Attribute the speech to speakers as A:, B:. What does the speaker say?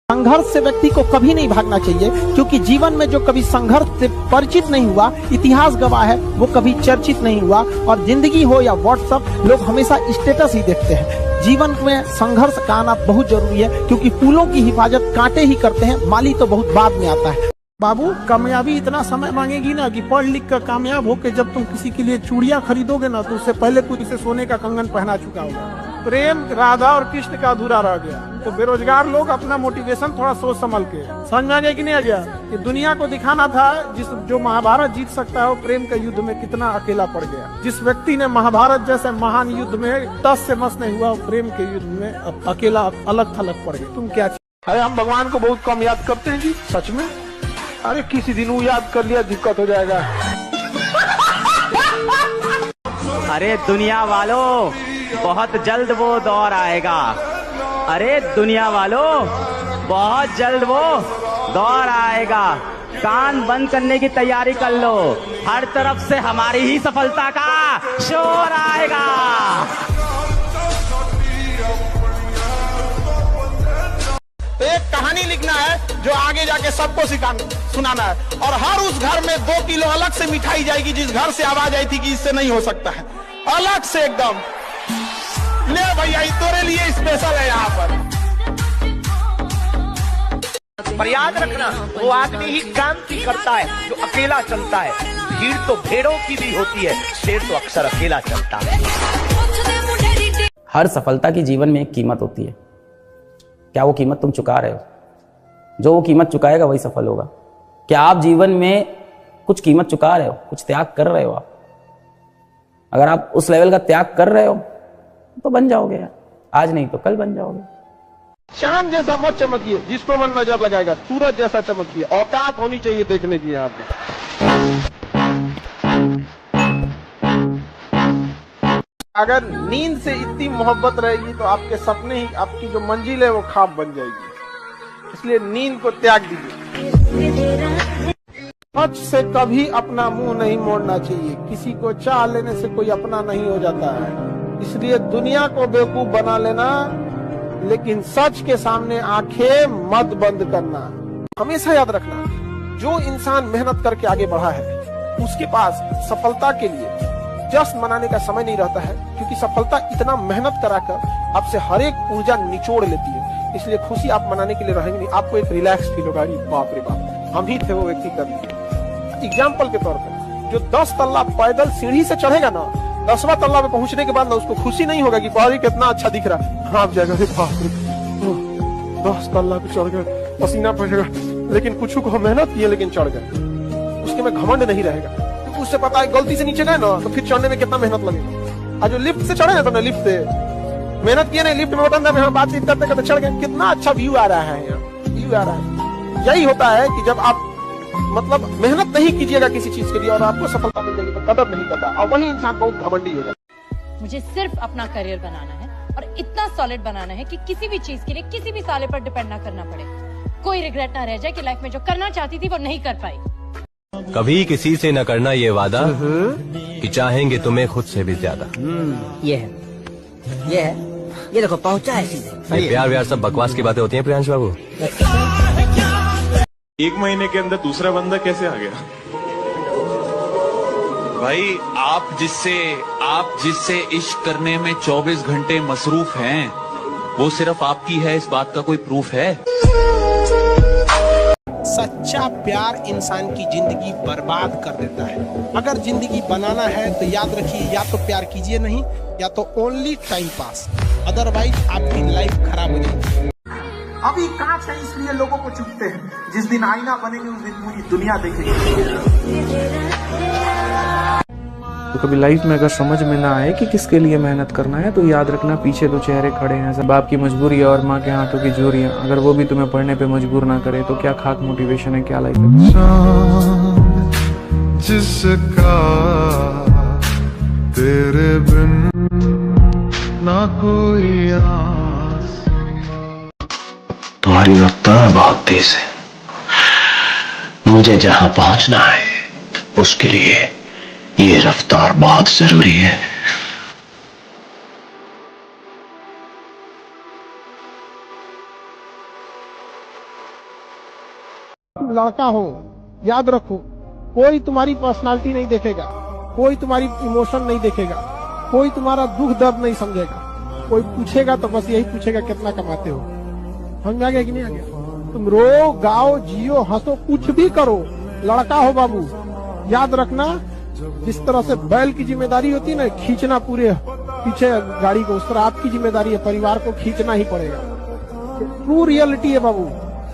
A: संघर्ष से व्यक्ति को कभी नहीं भागना चाहिए, क्योंकि जीवन में जो कभी संघर्ष से परिचित नहीं हुआ, इतिहास गवाह है, वो कभी चर्चित नहीं हुआ। और जिंदगी हो या व्हाट्सएप, लोग हमेशा स्टेटस ही देखते हैं। जीवन में संघर्ष का आना बहुत जरूरी है, क्योंकि फूलों की हिफाजत कांटे ही करते हैं, माली तो बहुत बाद में आता है। बाबू, कामयाबी इतना समय मांगेगी ना कि पढ़ लिख कर कामयाब होकर जब तुम किसी के लिए चूड़ियां खरीदोगे ना, तो उससे पहले कुछ इसे सोने का कंगन पहना चुका होगा। प्रेम राधा और कृष्ण का अधूरा रह गया। तो बेरोजगार लोग अपना मोटिवेशन थोड़ा सोच संभल के, समझ में आ गया कि नहीं आ गया, कि दुनिया को दिखाना था जो महाभारत जीत सकता है वो प्रेम के युद्ध में कितना अकेला पड़ गया। जिस व्यक्ति ने महाभारत जैसे महान युद्ध में टस से मस नहीं हुआ, वो प्रेम के युद्ध में अकेला अलग थलग पड़ गया। तुम क्या? अरे हम भगवान को बहुत कम याद करते हैं जी, सच में। अरे किसी दिन वो याद कर लिया दिक्कत हो जाएगा।
B: अरे दुनिया वालों, बहुत जल्द वो दौर आएगा। अरे दुनिया वालों, बहुत जल्द वो दौर आएगा। कान बंद करने की तैयारी कर लो, हर तरफ से हमारी ही सफलता का शोर आएगा।
A: तो एक कहानी लिखना है जो आगे जाके सबको सुनाना है, और हर उस घर में 2 किलो अलग से मिठाई जाएगी जिस घर से आवाज आई थी कि इससे नहीं हो सकता है, अलग से एकदम। ले भैया, तेरे लिए स्पेशल है यहाँ पर याद रखना, वो आदमी ही क्रांति करता है जो अकेला चलता है। भीड़ तो भेड़ों की भी होती है, शेर तो अक्सर अकेला चलता है।
C: हर सफलता की जीवन में एक कीमत होती है। क्या वो कीमत तुम चुका रहे हो? जो वो कीमत चुकाएगा वही सफल होगा। क्या आप जीवन में कुछ कीमत चुका रहे हो, कुछ त्याग कर रहे हो? आप अगर आप उस लेवल का त्याग कर रहे हो तो बन जाओगे यार, आज नहीं तो कल बन जाओगे।
A: चांद जैसा मत चमकिए, जिसको मन नजर लगाएगा। सूरज जैसा चमकिए, औकात होनी चाहिए देखने की। यहाँ पे अगर नींद से इतनी मोहब्बत रहेगी तो आपके सपने ही, आपकी जो मंजिल है वो ख्वाब बन जाएगी। इसलिए नींद को त्याग दीजिए। सच से कभी अपना मुंह नहीं मोड़ना चाहिए। किसी को चाह लेने से कोई अपना नहीं हो जाता है। इसलिए दुनिया को बेवकूफ बना लेना, लेकिन सच के सामने आंखें मत बंद करना। हमेशा याद रखना, जो इंसान मेहनत करके आगे बढ़ा है उसके पास सफलता के लिए जश्न मनाने का समय नहीं रहता है, क्योंकि सफलता इतना मेहनत कराकर आपसे हर एक ऊर्जा निचोड़ लेती है। इसलिए खुशी आप मनाने के लिए रहेंगे नहीं, आपको एक रिलैक्स फील होगा। बाप रे बाप, हम ही थे वो व्यक्ति कर। एग्जाम्पल के तौर पर, जो 10 तल्ला पैदल सीढ़ी से चढ़ेगा ना, 10वां तल्ला पे पहुंचने के बाद ना उसको खुशी नहीं होगा कि बाहरी कितना अच्छा दिख रहा है। हाँ, जाएगा 10 तल्ला पे चढ़ गए, पसीना पड़ेगा, लेकिन कुछ को मेहनत की है लेकिन चढ़ गए, उसके में घमंड नहीं रहेगा। तो उससे पता है गलती से नीचे गए ना तो फिर चढ़ने में कितना मेहनत लगेगा। और जो लिफ्ट से चढ़े ना, तो लिफ्ट से मेहनत किए नहीं, लिफ्ट में बटन दबाया, बातचीत करते करते चढ़ गए, कितना अच्छा व्यू आ रहा है। यहाँ व्यू आ रहा है। यही होता है कि जब आप मतलब मेहनत नहीं कीजिएगा किसी चीज के लिए और आपको सफलता मिल जाएगी, तो कदर नहीं करता, और वही इंसान बहुत घमंडी हो जाता।
D: मुझे सिर्फ अपना करियर बनाना है, और इतना सॉलिड बनाना है कि किसी भी चीज के लिए किसी भी साले पर डिपेंड ना करना पड़े। कोई रिग्रेट ना रह जाए कि लाइफ में जो करना चाहती थी वो नहीं कर पाई।
E: कभी किसी से न करना ये वादा कि चाहेंगे तुम्हें खुद से भी ज्यादा।
F: ये देखो पहुंचा है सीधे।
E: ये प्यार व्यार सब बकवास की बातें होती हैं प्रियांश बाबू।
G: 1 महीने के अंदर दूसरा बंदा कैसे आ गया?
H: भाई आप जिससे इश्क करने में 24 घंटे मसरूफ हैं, वो सिर्फ आपकी है, इस बात का कोई प्रूफ है?
A: सच्चा प्यार इंसान की जिंदगी बर्बाद कर देता है। अगर जिंदगी बनाना है तो याद रखिए, या तो प्यार कीजिए नहीं, या तो ओनली टाइम पास, अदरवाइज आपकी लाइफ खराब हो जाएगी। अभी कांच है इसलिए लोगों को चुभते हैं, जिस दिन आईना बनेंगे उस दिन पूरी दुनिया देखेगी।
I: तो कभी लाइफ में अगर समझ में ना आए कि किसके लिए मेहनत करना है, तो याद रखना पीछे 2 चेहरे खड़े हैं। सब बाप की मजबूरी है और माँ के हाथों की जोरियां, अगर वो भी तुम्हें पढ़ने पे मजबूर ना करे तो क्या खाक मोटिवेशन है, क्या लाइफ है।
G: जिसका तेरे बिन ना कोई आस।
J: तुम्हारी रफ्तार बहुत तेज है, मुझे जहां पहुंचना है उसके लिए ये रफ्तार बहुत जरूरी है।
A: तुम लड़का हो, याद रखो, कोई तुम्हारी पर्सनालिटी नहीं देखेगा, कोई तुम्हारी इमोशन नहीं देखेगा, कोई तुम्हारा दुख दर्द नहीं समझेगा। कोई पूछेगा तो बस यही पूछेगा कितना कमाते हो। समझ आ गया कि नहीं आ गया? तुम रो, गाओ, जियो, हंसो, कुछ भी करो, लड़का हो बाबू। याद रखना, जिस तरह से बैल की जिम्मेदारी होती है ना, खींचना पूरे पीछे गाड़ी को, उस तरह आपकी जिम्मेदारी है, परिवार को खींचना ही पड़ेगा। ट्रू रियलिटी है बाबू।